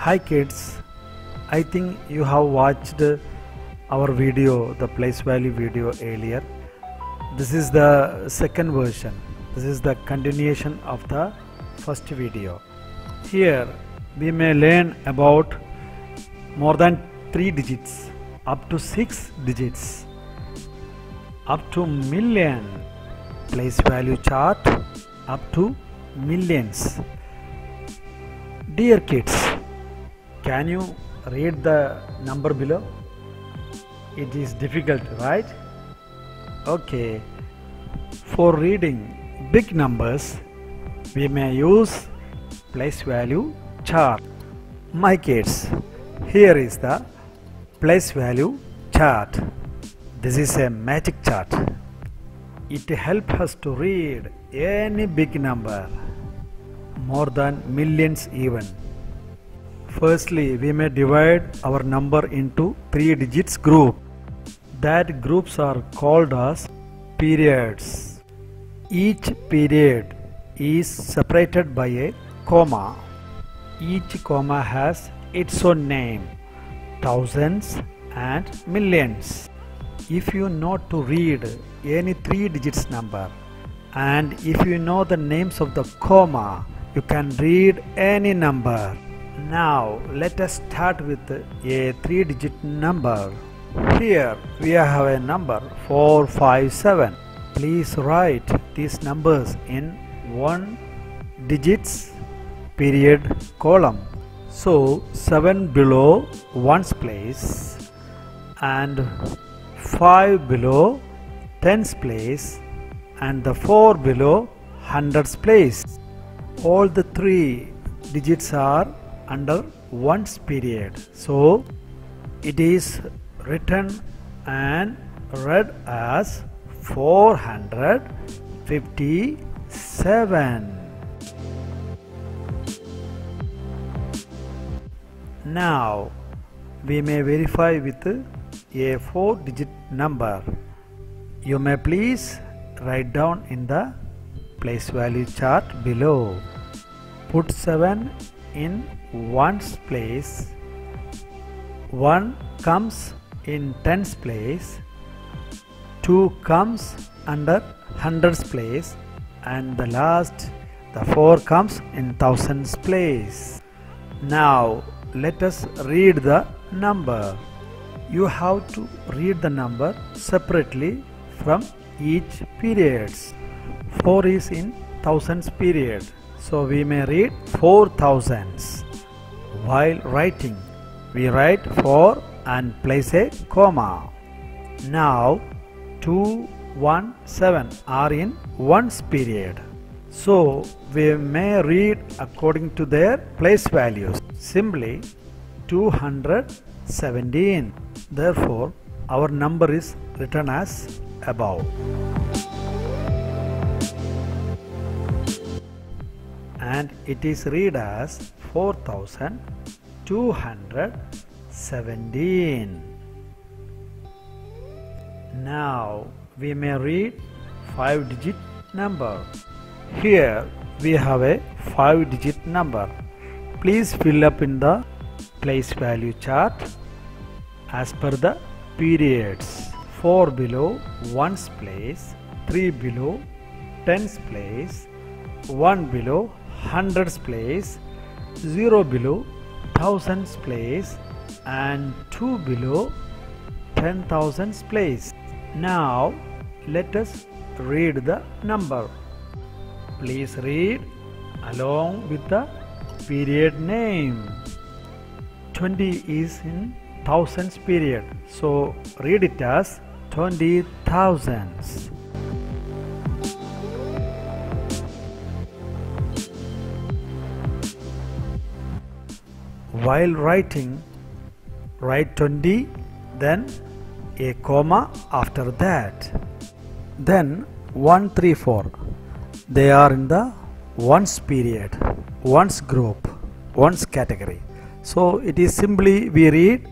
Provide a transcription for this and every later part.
Hi kids, I think you have watched our video, the place value video earlier. This is the second version. This is the continuation of the first video. Here we may learn about more than 3 digits, up to 6 digits, up to million, place value chart, up to millions. Dear kids, can you read the number below? It is difficult, right? Okay. For reading big numbers, we may use place value chart. My kids, here is the place value chart. This is a magic chart. It helps us to read any big number, more than millions even. Firstly, we may divide our number into 3 digits group. That groups are called as periods. Each period is separated by a comma. Each comma has its own name, thousands and millions. If you know to read any 3 digits number and if you know the names of the comma, you can read any number. Now let us start with a 3-digit number. Here we have a number 457. Please write these numbers in 1 digits period column. So 7 below 1's place and 5 below 10's place and the 4 below 100's place. All the 3 digits are under 1's period. So it is written and read as 457. Now we may verify with a 4-digit number. You may please write down in the place value chart below. Put 7 in 1's place, 1 comes in 10's place, 2 comes under 100's place, and the last, the 4 comes in 1000's place. Now let us read the number. You have to read the number separately from each periods. 4 is in thousands period, so we may read 4000s. While writing, we write 4 and place a comma. Now 217 are in 1's period, so we may read according to their place values. Simply 217. Therefore our number is written as above. And it is read as 4217. Now we may read 5-digit number. Here we have a 5-digit number. Please fill up in the place value chart as per the periods. 4 below 1's place, 3 below 10's place, 1 below 100's place, 0 below 1000's place, and 2 below 10,000's place. Now let us read the number. Please read along with the period name. 20 is in thousands period, so read it as 20,000s. While writing, write 20, then a comma after that. Then 134. They are in the 1's period, 1's group, 1's category. So it is simply we read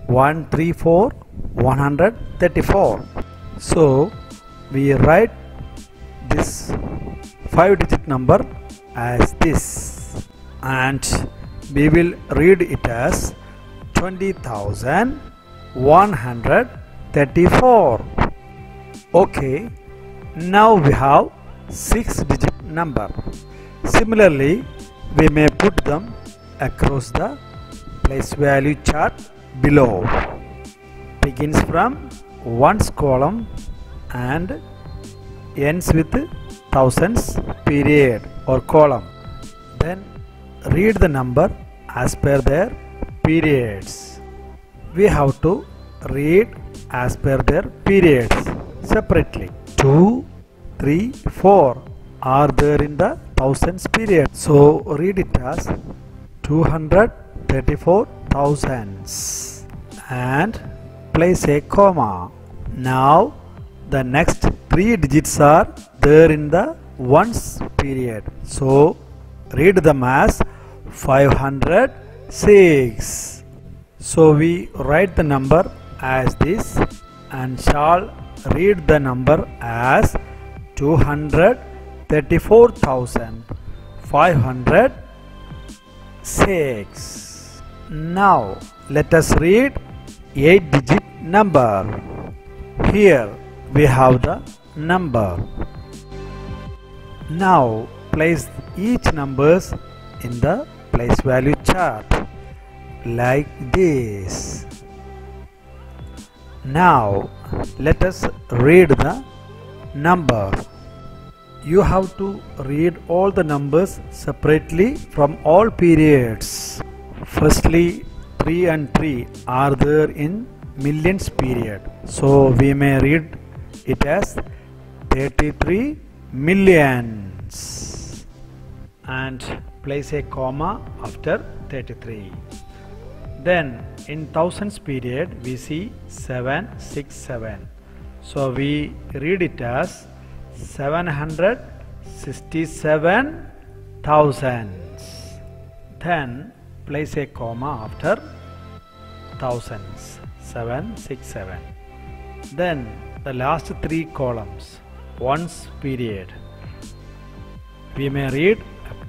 134, 134. So we write this 5-digit number as this, and we will read it as 20,134. Okay, now we have 6-digit number. Similarly, we may put them across the place value chart below. Begins from ones column and ends with thousands period or column. Then read the number as per their periods. We have to read as per their periods separately. 2, 3, 4 are there in the thousands period. So read it as 234 thousands and place a comma. Now the next 3 digits are there in the ones period. So read them as 506. So we write the number as this and shall read the number as 234,506. Now let us read 8-digit number. Here we have the number. Now place each numbers in the place value chart like this. Now let us read the number. You have to read all the numbers separately from all periods. Firstly, 3 and 3 are there in millions period. So we may read it as 33 millions and place a comma after 33. Then in thousands period we see 767. So we read it as 767 thousands. Then place a comma after thousands, 767. Then the last 3 columns, ones period, we may read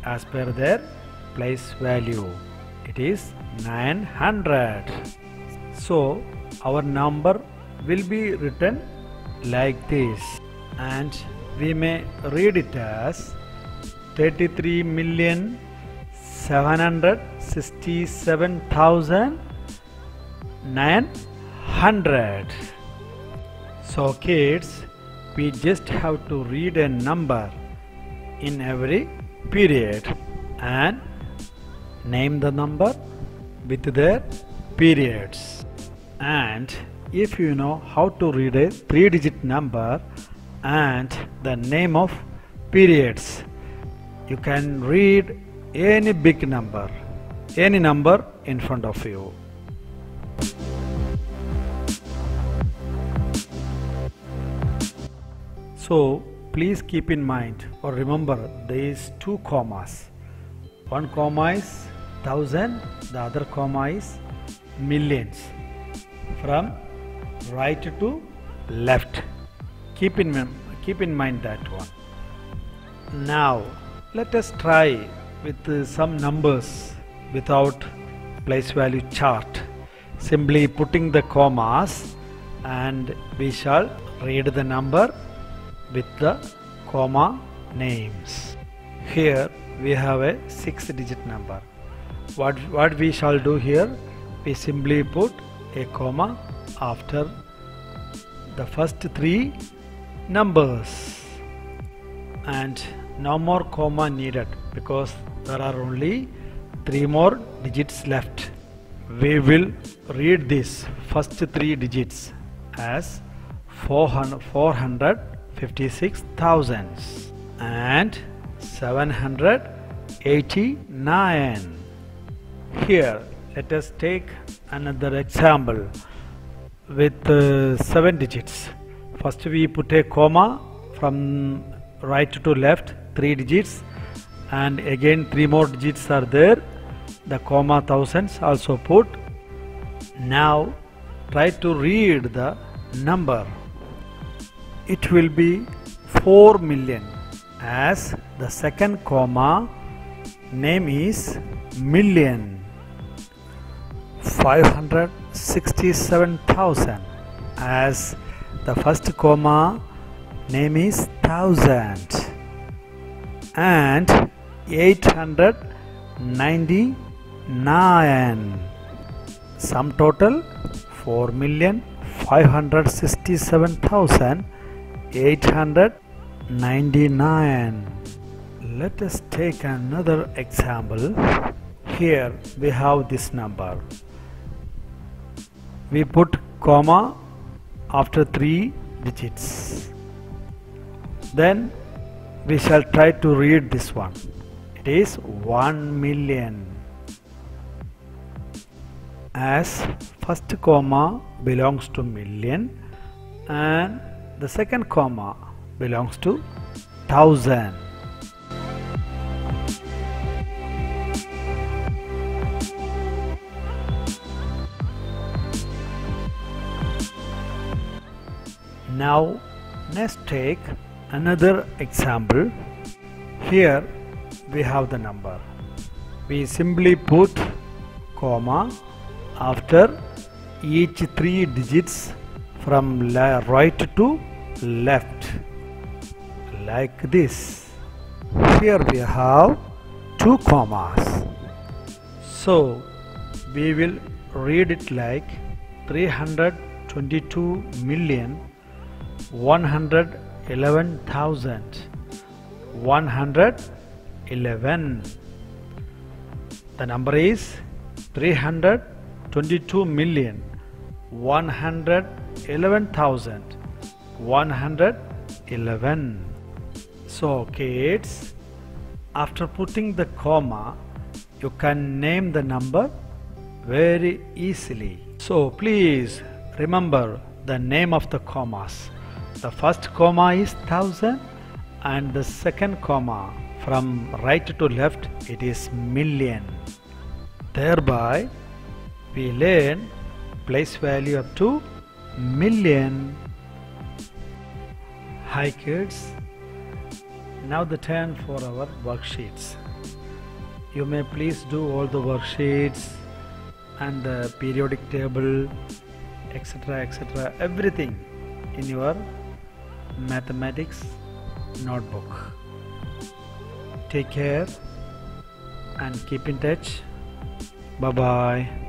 as per their place value. It is 900. So our number will be written like this, and we may read it as 33,767,900. So kids, we just have to read a number in every period and name the number with their periods. And if you know how to read a 3-digit number and the name of periods, you can read any big number, any number in front of you. So please keep in mind or remember these 2 commas. One comma is 1000, the other comma is millions. From right to left. Keep in mind that one. Now let us try with some numbers without place value chart. Simply putting the commas, and we shall read the number with the comma names. Here we have a 6-digit number. What we shall do here, we simply put a comma after the first 3 numbers, and no more comma needed because there are only 3 more digits left. We will read this first 3 digits as 456,000 and 789. Here let us take another example with 7 digits. First we put a comma from right to left, 3 digits, and again 3 more digits are there. The comma thousands also put. Now try to read the number. It will be 4 million, as the second comma name is million, 567,000, as the first comma name is thousand, and 899, sum total 4,567,899. Let us take another example. Here we have this number. We put comma after 3 digits. Then we shall try to read this one. It is 1 million, as first comma belongs to million and the second comma belongs to thousand. Now let's take another example. Here we have the number. We simply put comma after each 3 digits from right to left, like this. Here we have 2 commas. So we will read it like 322,111,111. The number is 322,111,111. So kids, after putting the comma, you can name the number very easily. So please remember the name of the commas. The first comma is thousand and the second comma from right to left, it is million. Thereby we learn place value up to million. Hi kids, now the turn for our worksheets. You may please do all the worksheets and the periodic table, etc., etc., everything in your mathematics notebook. Take care and keep in touch. Bye bye.